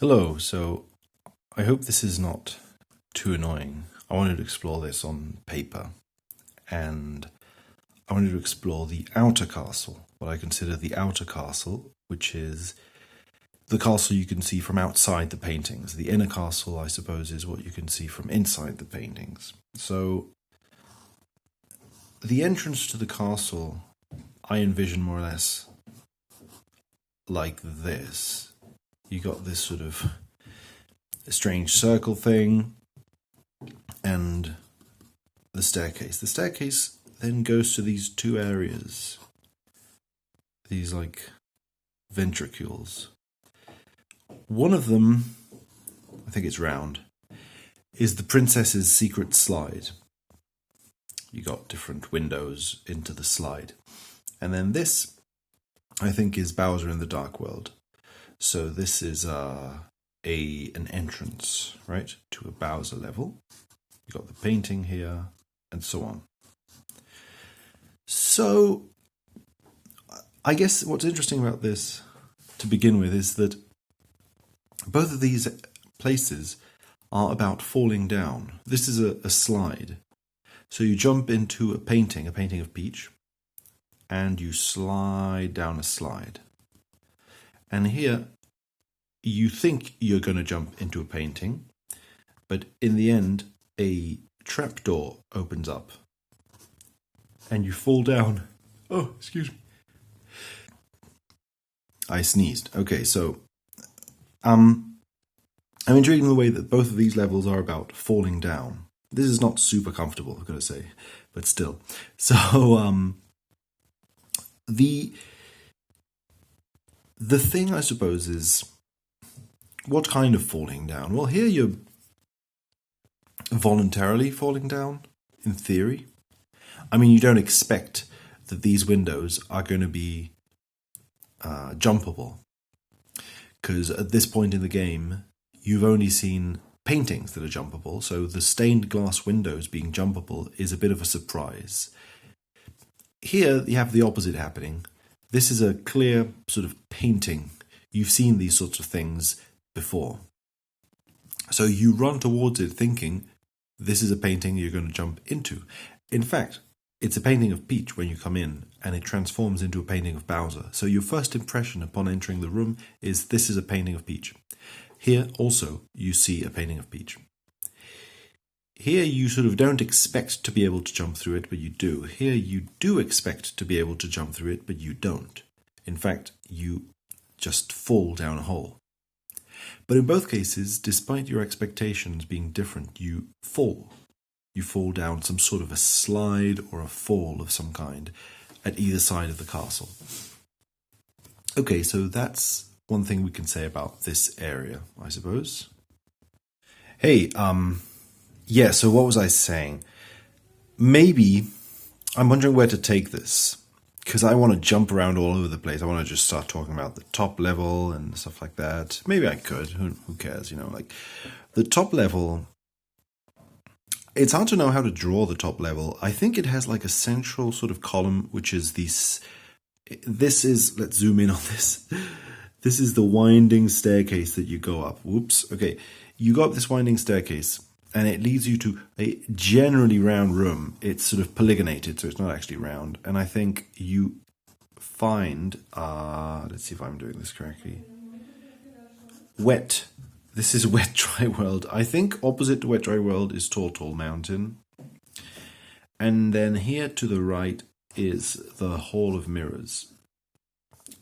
Hello, so I hope this is not too annoying. I wanted to explore this on paper, and I wanted to explore the outer castle, what I consider the outer castle, which is the castle you can see from outside the paintings. The inner castle, I suppose, is what you can see from inside the paintings. So, the entrance to the castle, I envision more or less like this. You got this sort of strange circle thing, and the staircase. The staircase then goes to these two areas, these like ventricules. One of them, I think it's round, is the princess's secret slide. You got different windows into the slide. And then this, I think, is Bowser in the Dark World. So this is an entrance, right, to a Bowser level. You got the painting here, and so on. So, I guess what's interesting about this, to begin with, is that both of these places are about falling down. This is a slide. So you jump into a painting of Peach, and you slide down a slide. And here, you think you're going to jump into a painting, but in the end, a trapdoor opens up, and you fall down. Oh, excuse me. I sneezed. Okay, so I'm intrigued in the way that both of these levels are about falling down. This is not super comfortable, I've got to say, but still. So the thing, I suppose, is what kind of falling down? Well, here you're voluntarily falling down, in theory. I mean, you don't expect that these windows are going to be jumpable, because at this point in the game, you've only seen paintings that are jumpable, so the stained glass windows being jumpable is a bit of a surprise. Here, you have the opposite happening. This is a clear sort of painting. You've seen these sorts of things before. So you run towards it thinking, this is a painting you're going to jump into. In fact, it's a painting of Peach when you come in, and it transforms into a painting of Bowser. So your first impression upon entering the room is this is a painting of Peach. Here also you see a painting of Peach. Here you sort of don't expect to be able to jump through it, but you do. Here you do expect to be able to jump through it, but you don't. In fact, you just fall down a hole. But in both cases, despite your expectations being different, you fall. You fall down some sort of a slide or a fall of some kind at either side of the castle. Okay, so that's one thing we can say about this area, I suppose. Hey, yeah, so what was I saying? Maybe I'm wondering where to take this, because I want to jump around all over the place. I want to just start talking about the top level and stuff like that. Maybe I could. Who cares? Like the top level. It's hard to know how to draw the top level. I think it has like a central sort of column, which is this is, let's zoom in on this. This is the winding staircase that you go up. Whoops. Okay. You go up this winding staircase, and it leads you to a generally round room. It's sort of polygonated, so it's not actually round. And I think you find, let's see if I'm doing this correctly. This is Wet Dry World. I think opposite to Wet Dry World is Tall Tall Mountain. And then here to the right is the Hall of Mirrors.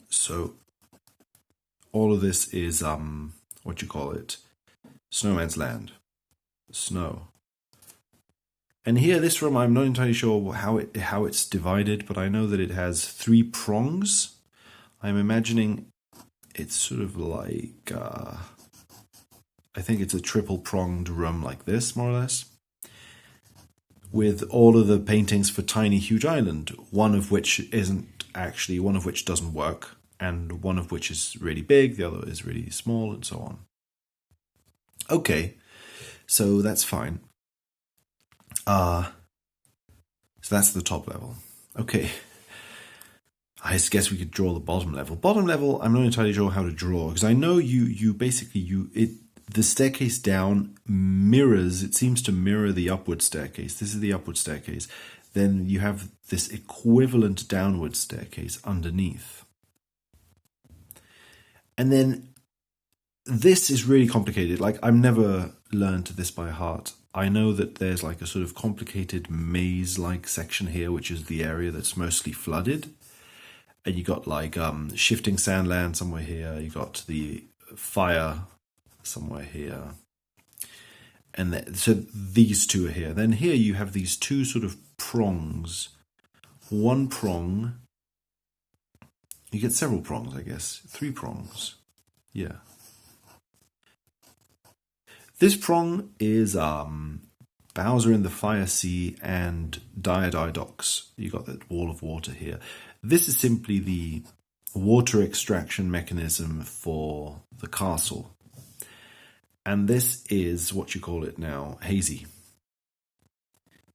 So all of this is, what you call it? Snowman's Land. Snow. And here, this room, I'm not entirely sure how it's divided, but I know that it has 3 prongs. I'm imagining it's sort of like, I think it's a triple-pronged room like this, more or less, with all of the paintings for Tiny Huge Island, one of which doesn't work, and one of which is really big, the other is really small, and so on. Okay, so that's fine. So that's the top level. Okay. I guess we could draw the bottom level. Bottom level, I'm not entirely sure how to draw, because I know the staircase down mirrors, it seems to mirror the upward staircase. This is the upward staircase. Then you have this equivalent downward staircase underneath. And then this is really complicated. Like, I've never learned this by heart. I know that there's like a sort of complicated maze-like section here, which is the area that's mostly flooded. And you got like shifting sand land somewhere here. You got the fire somewhere here. And so these two are here. Then here you have these two sort of prongs. One prong. You get several prongs, I guess. 3 prongs. Yeah. This prong is Bowser in the Fire Sea and Dire Docks. You got that wall of water here. This is simply the water extraction mechanism for the castle. And this is what you call it now, Hazy.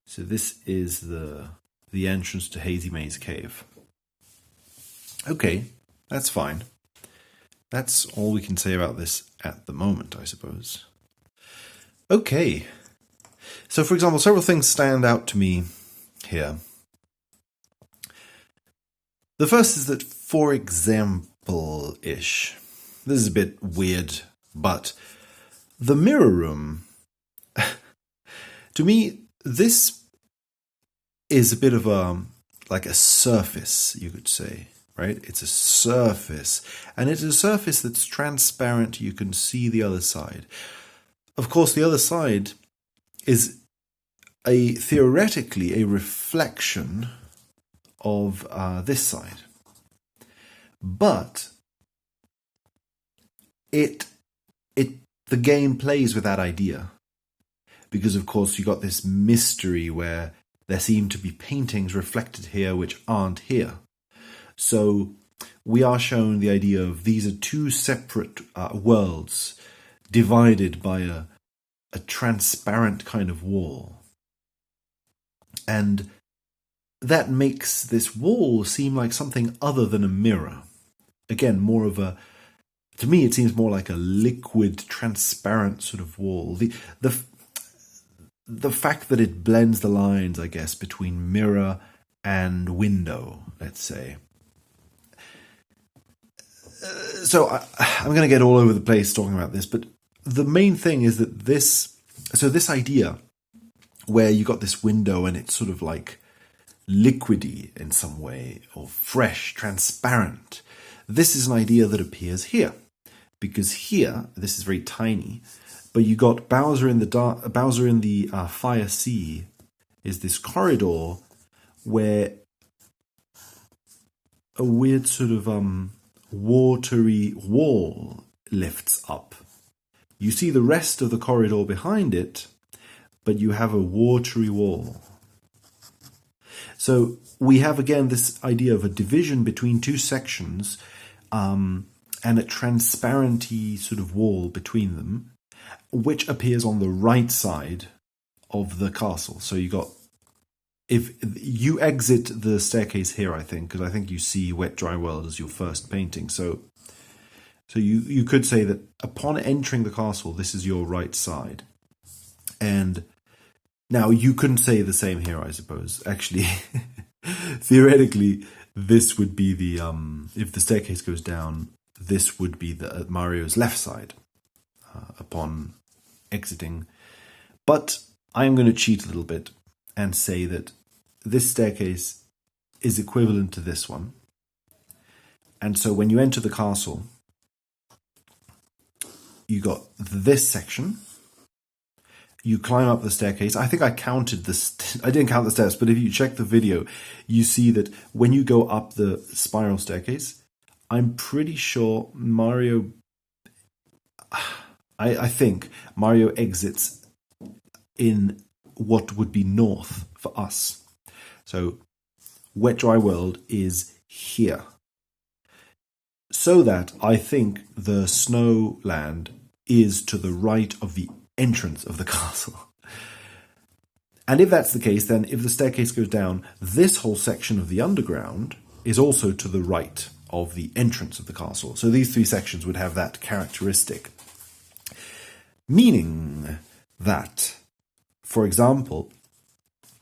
So this is the entrance to Hazy Maze Cave. Okay, that's fine. That's all we can say about this at the moment, I suppose. Okay. So, for example, several things stand out to me here. The first is that, for example-ish, this is a bit weird, but the mirror room, to me, this is a bit of a surface, you could say, right? It's a surface, and it's a surface that's transparent. You can see the other side. Of course, the other side is theoretically a reflection of this side, but the game plays with that idea, because of course you got this mystery where there seem to be paintings reflected here which aren't here. So we are shown the idea of these are two separate worlds divided by a transparent kind of wall. And that makes this wall seem like something other than a mirror. Again, to me it seems more like a liquid, transparent sort of wall. The fact that it blends the lines, I guess, between mirror and window, let's say. So I'm going to get all over the place talking about this, but the main thing is that this idea where you got this window and it's sort of like liquidy in some way, or fresh, transparent. This is an idea that appears here, because here, this is very tiny, but you got Bowser in the Fire Sea is this corridor where a weird sort of watery wall lifts up. You see the rest of the corridor behind it, but you have a watery wall. So we have again this idea of a division between two sections, and a transparency sort of wall between them, which appears on the right side of the castle. So you got, if you exit the staircase here, I think, because I think you see Wet Dry World as your first painting. So you could say that upon entering the castle, this is your right side. And now you couldn't say the same here, I suppose. Actually, theoretically, this would be the if the staircase goes down, this would be the Mario's left side upon exiting. But I'm going to cheat a little bit and say that this staircase is equivalent to this one. And so when you enter the castle, you got this section. You climb up the staircase. I think I counted this. I didn't count the steps, but if you check the video, you see that when you go up the spiral staircase, I'm pretty sure Mario, I think Mario exits in what would be north for us. So Wet Dry World is here. So that I think the snow land is to the right of the entrance of the castle. And if that's the case, then if the staircase goes down, this whole section of the underground is also to the right of the entrance of the castle. So these three sections would have that characteristic. Meaning that, for example,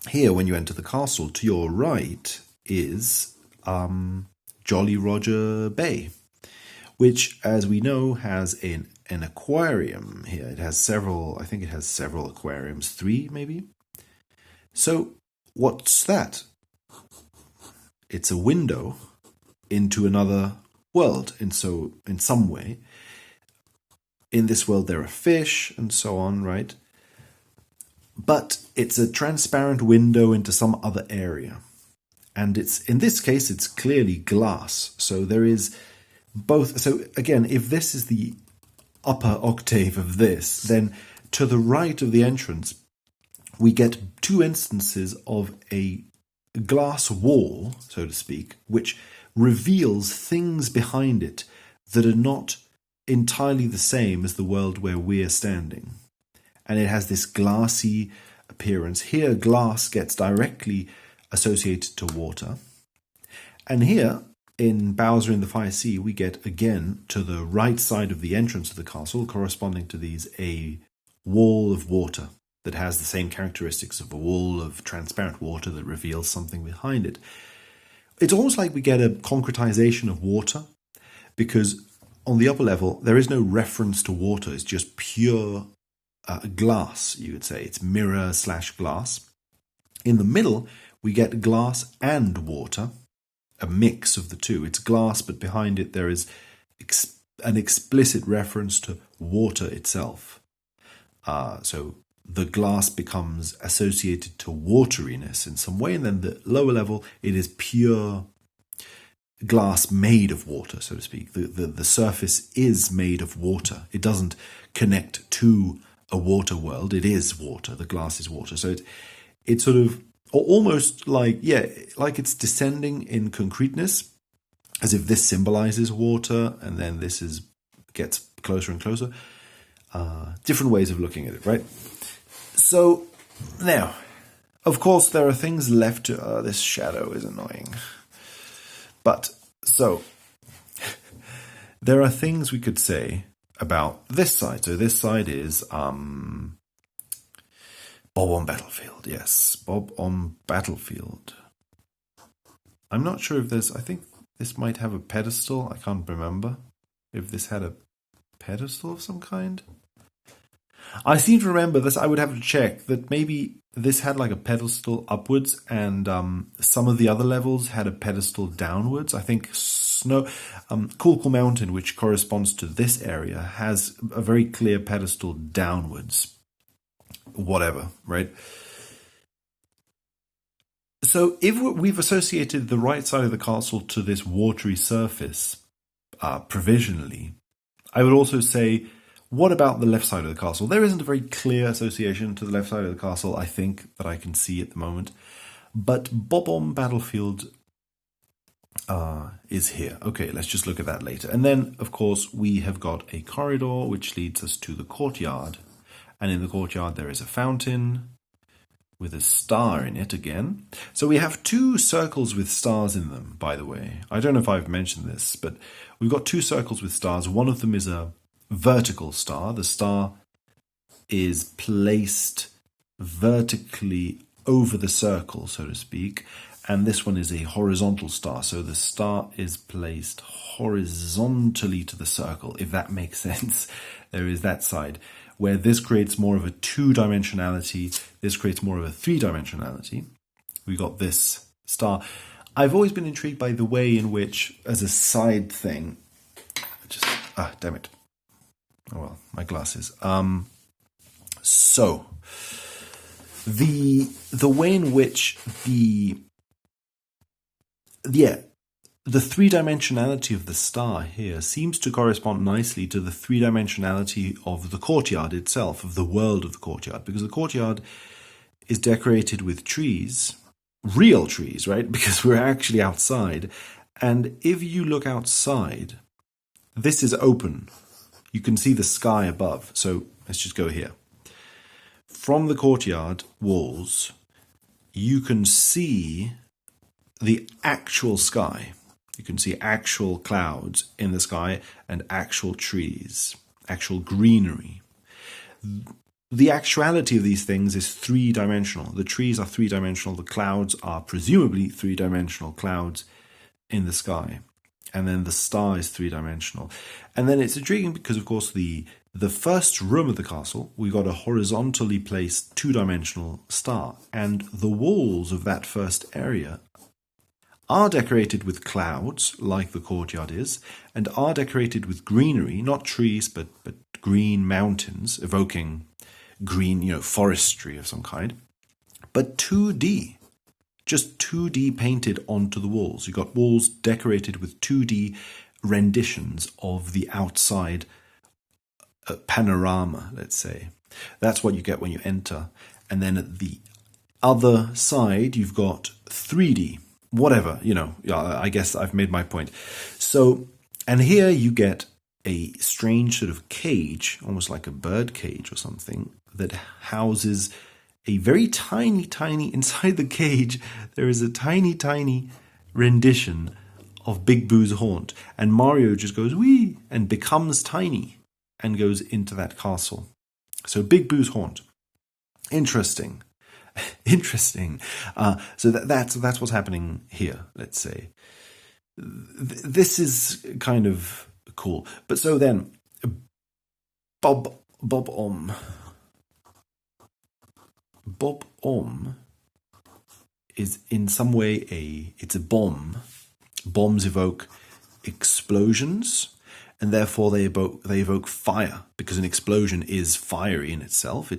here when you enter the castle, to your right is Jolly Roger Bay, which, as we know, has an aquarium here. It has several, I think it has several aquariums, 3 maybe. So what's that? It's a window into another world. And so in some way, in this world there are fish and so on, right? But it's a transparent window into some other area. And it's, in this case, it's clearly glass. So there is both. So again, if this is the upper octave of this, then to the right of the entrance, we get 2 instances of a glass wall, so to speak, which reveals things behind it that are not entirely the same as the world where we're standing. And it has this glassy appearance. Here, glass gets directly associated to water. And here, in Bowser in the Fire Sea, we get, again, to the right side of the entrance of the castle, corresponding to these, a wall of water that has the same characteristics of a wall of transparent water that reveals something behind it. It's almost like we get a concretization of water, because on the upper level, there is no reference to water. It's just pure glass, you could say. It's mirror/glass. In the middle, we get glass and water, a mix of the two. It's glass, but behind it there is an explicit reference to water itself. So the glass becomes associated to wateriness in some way, and then the lower level, it is pure glass made of water, so to speak. The surface is made of water. It doesn't connect to a water world. It is water. The glass is water. So it's sort of almost like, like it's descending in concreteness, as if this symbolizes water, and then this gets closer and closer. Different ways of looking at it, right? So now, of course, there are things left to... this shadow is annoying. But, so, there are things we could say about this side. So this side is Bob on Battlefield. Yes, Bob on Battlefield. I'm not sure if there's... I think this might have a pedestal. I can't remember if this had a pedestal of some kind. I seem to remember this. I would have to check that maybe this had like a pedestal upwards, and some of the other levels had a pedestal downwards. I think Cool Mountain, which corresponds to this area, has a very clear pedestal downwards. Whatever, right? So if we've associated the right side of the castle to this watery surface provisionally, I would also say, what about the left side of the castle? There isn't a very clear association to the left side of the castle, I think, that I can see at the moment. But Bob-omb Battlefield is here. Okay, let's just look at that later. And then, of course, we have got a corridor which leads us to the courtyard. And in the courtyard there is a fountain with a star in it again. So we have 2 circles with stars in them, by the way. I don't know if I've mentioned this, but we've got 2 circles with stars. One of them is a vertical star. The star is placed vertically over the circle, so to speak, and this one is a horizontal star. So the star is placed horizontally to the circle, if that makes sense. There is that side, where this creates more of a 2-dimensionality, this creates more of a 3-dimensionality. We got this star. I've always been intrigued by the way in which, as a side thing, damn it. Oh well, my glasses. So the way in which the 3-dimensionality of the star here seems to correspond nicely to the 3-dimensionality of the courtyard itself, of the world of the courtyard, because the courtyard is decorated with trees, real trees, right? Because we're actually outside, and if you look outside, this is open. You can see the sky above. So let's just go here. From the courtyard walls, you can see the actual sky. You can see actual clouds in the sky and actual trees, actual greenery. The actuality of these things is three-dimensional. The trees are three-dimensional. The clouds are presumably three-dimensional clouds in the sky. And then the star is three-dimensional. And then it's intriguing because, of course, the first room of the castle, we've got a horizontally placed two-dimensional star. And the walls of that first area are decorated with clouds, like the courtyard is, and are decorated with greenery, not trees, but green mountains, evoking green, forestry of some kind, but 2D, just 2D painted onto the walls. You've got walls decorated with 2D renditions of the outside panorama, let's say. That's what you get when you enter. And then at the other side, you've got 3D, whatever, I guess I've made my point. So, and here you get a strange sort of cage, almost like a bird cage or something, that houses a very tiny, inside the cage, there is a tiny rendition of Big Boo's haunt. And Mario just goes, wee, and becomes tiny and goes into that castle. So Big Boo's haunt. Interesting. So that's what's happening here, let's say. This is kind of cool. But so then, Bob Om is in some way it's a bomb. Bombs evoke explosions, and therefore they evoke fire, because an explosion is fiery in itself.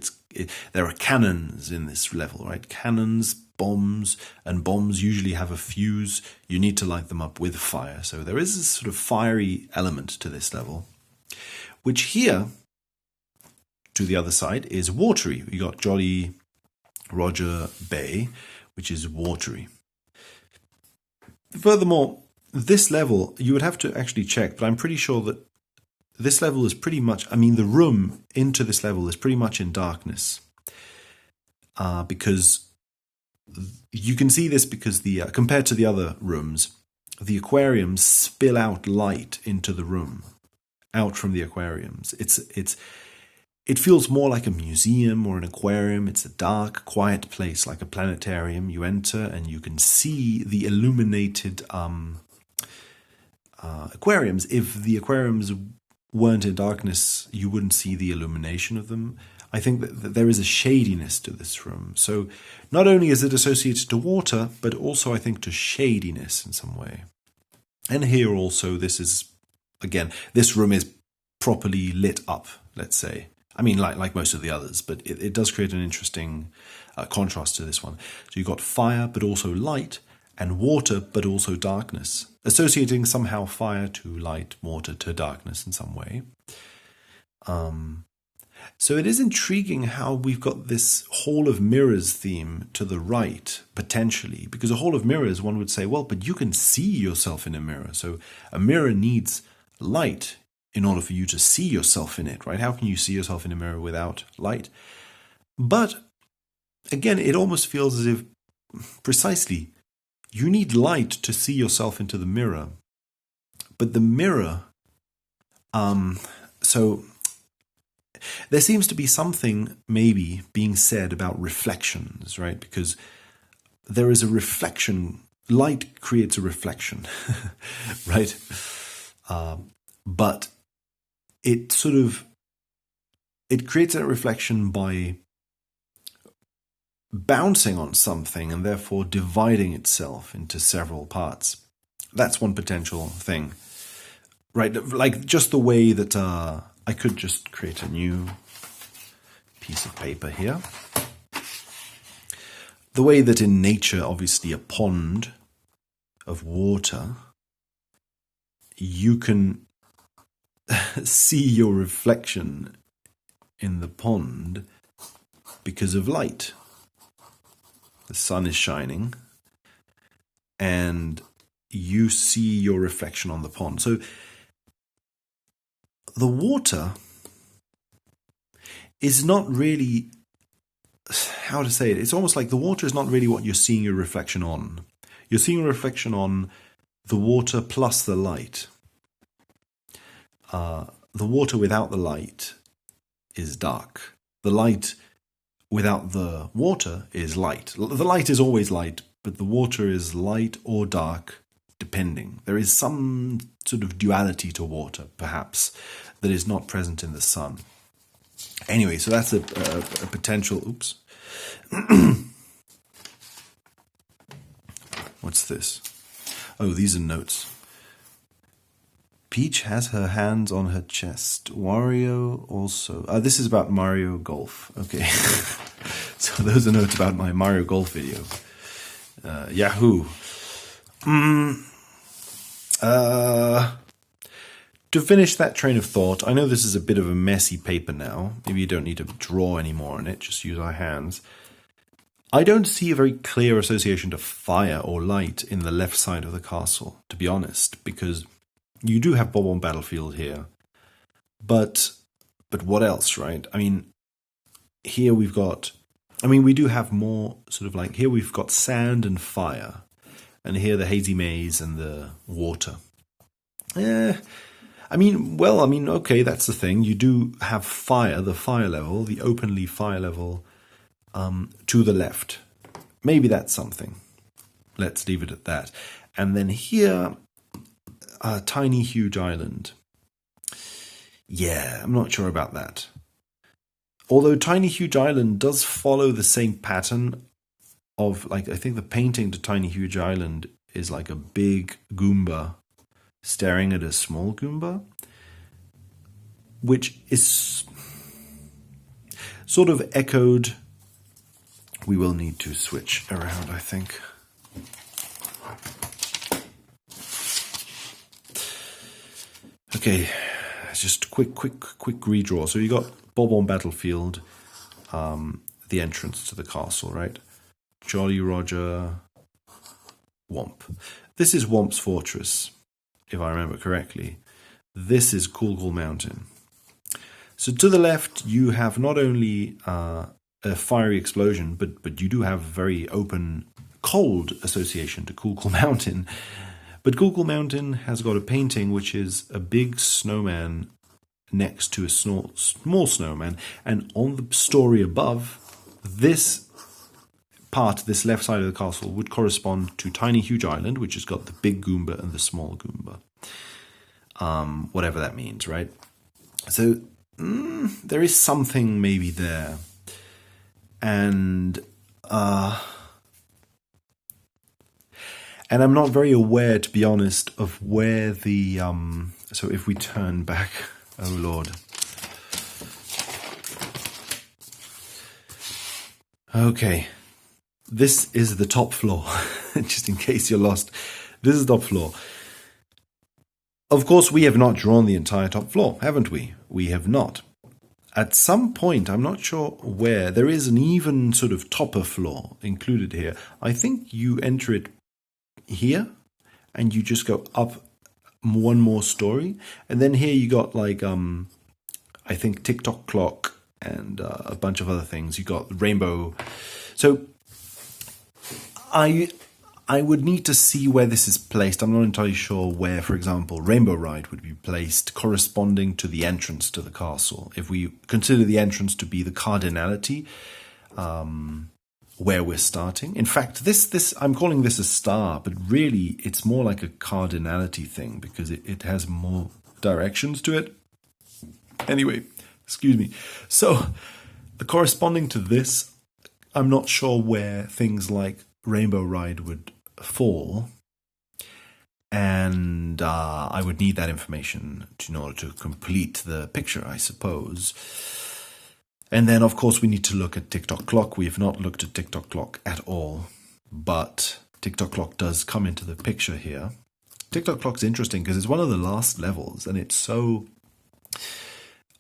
There are cannons in this level, right? Cannons, bombs, and bombs usually have a fuse. You need to light them up with fire. So there is this sort of fiery element to this level, which here, to the other side, is watery. You got Jolly Roger Bay, which is watery. Furthermore, this level, you would have to actually check, but I'm pretty sure that this level is pretty much, the room into this level is pretty much in darkness. Because you can see this because compared to the other rooms, the aquariums spill out light into the room, out from the aquariums. It feels more like a museum or an aquarium. It's a dark, quiet place, like a planetarium. You enter and you can see the illuminated aquariums. If the aquariums weren't in darkness, you wouldn't see the illumination of them. I think that there is a shadiness to this room. So not only is it associated to water, but also I think to shadiness in some way. And here also, this room is properly lit up, let's say. Like most of the others, but it does create an interesting contrast to this one. So you've got fire, but also light, and water, but also darkness, associating somehow fire to light, water to darkness in some way. So it is intriguing how we've got this Hall of Mirrors theme to the right, potentially, because a Hall of Mirrors, one would say, well, but you can see yourself in a mirror. So a mirror needs light in order for you to see yourself in it, right? How can you see yourself in a mirror without light? But again, it almost feels as if precisely you need light to see yourself into the mirror. But the mirror, so there seems to be something maybe being said about reflections, right? Because there is a reflection, light creates a reflection, right? But it creates a reflection by bouncing on something and therefore dividing itself into several parts. That's one potential thing, right? Like just the way that I could just create a new piece of paper here. The way that in nature, obviously a pond of water, you can see your reflection in the pond because of light. The sun is shining and you see your reflection on the pond. So the water is not really, how to say it, it's almost like the water is not really what you're seeing your reflection on. You're seeing a reflection on the water plus the light. The water without the light is dark. The light without the water is light. The light is always light, but the water is light or dark, depending. There is some sort of duality to water, perhaps, that is not present in the sun. Anyway, so that's a potential... Oops. What's this? Oh, these are notes. Peach has her hands on her chest. Wario also. This is about Mario Golf. Okay. So those are notes about my Mario Golf video. Yahoo. To finish that train of thought, I know this is a bit of a messy paper now. Maybe you don't need to draw anymore on it, just use our hands. I don't see a very clear association to fire or light in the left side of the castle, to be honest, because you do have Bob-omb Battlefield here. But what else, right? I mean, here we've got... we do have more sort of like... Here we've got sand and fire. And here the hazy maze and the water. Okay, that's the thing. You do have fire, the fire level, the openly fire level, to the left. Maybe that's something. Let's leave it at that. And then here, a tiny, huge island. Yeah, I'm not sure about that. Although Tiny Huge Island does follow the same pattern of, like, I think the painting to Tiny Huge Island is like a big Goomba staring at a small Goomba, which is sort of echoed. We will need to switch around, I think. Okay, just quick redraw. So you got Bob-omb Battlefield, the entrance to the castle, right? Jolly Roger, Whomp. This is Whomp's fortress, if I remember correctly. This is Cool Cool Mountain. So to the left, you have not only a fiery explosion, but you do have very open, cold association to Cool Cool Mountain. But Cool Cool Mountain has got a painting which is a big snowman next to a small snowman. And on the story above, this part, this left side of the castle, would correspond to Tiny Huge Island, which has got the big Goomba and the small Goomba. Whatever that means, right? So there is something maybe there. And I'm not very aware, to be honest, of where the... So if we turn back... Oh, Lord. Okay. This is the top floor. Just in case you're lost. This is the top floor. Of course, we have not drawn the entire top floor, haven't we? We have not. At some point, I'm not sure where, there is an even sort of topper floor included here. I think you enter it here, and you just go up one more story. And then here you got like, I think TikTok clock and a bunch of other things. You got rainbow. So I would need to see where this is placed. I'm not entirely sure where, for example, Rainbow Ride would be placed corresponding to the entrance to the castle. If we consider the entrance to be the cardinality, where we're starting. In fact, this I'm calling this a star, but really it's more like a cardinality thing because it has more directions to it. Anyway, excuse me. So, corresponding to this, I'm not sure where things like Rainbow Ride would fall, and I would need that information in order to complete the picture, I suppose. And then, of course, we need to look at TikTok clock. We have not looked at TikTok clock at all, but TikTok clock does come into the picture here. TikTok clock's interesting because it's one of the last levels, and it's so...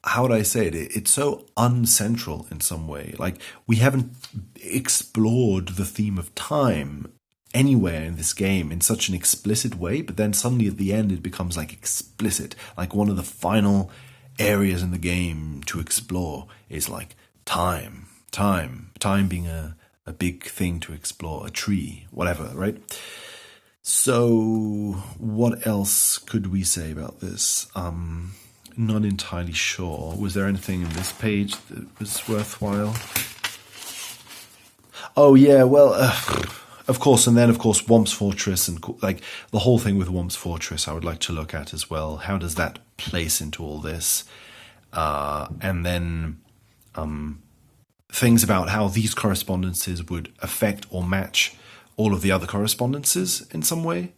How would I say it? It's so uncentral in some way. Like, we haven't explored the theme of time anywhere in this game in such an explicit way, but then suddenly at the end it becomes like explicit. Like one of the final areas in the game to explore is like time being a big thing to explore, a tree, whatever, right? So, what else could we say about this? Not entirely sure. Was there anything in this page that was worthwhile? Oh yeah, well, of course, and then of course Womp's Fortress and like the whole thing with Womp's Fortress, I would like to look at as well. How does that place into all this? And then things about how these correspondences would affect or match all of the other correspondences in some way,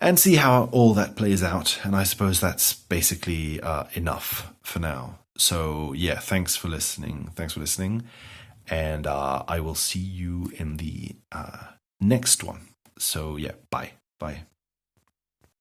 and see how all that plays out. And I suppose that's basically enough for now. So yeah, thanks for listening. And I will see you in the next one. So yeah, bye.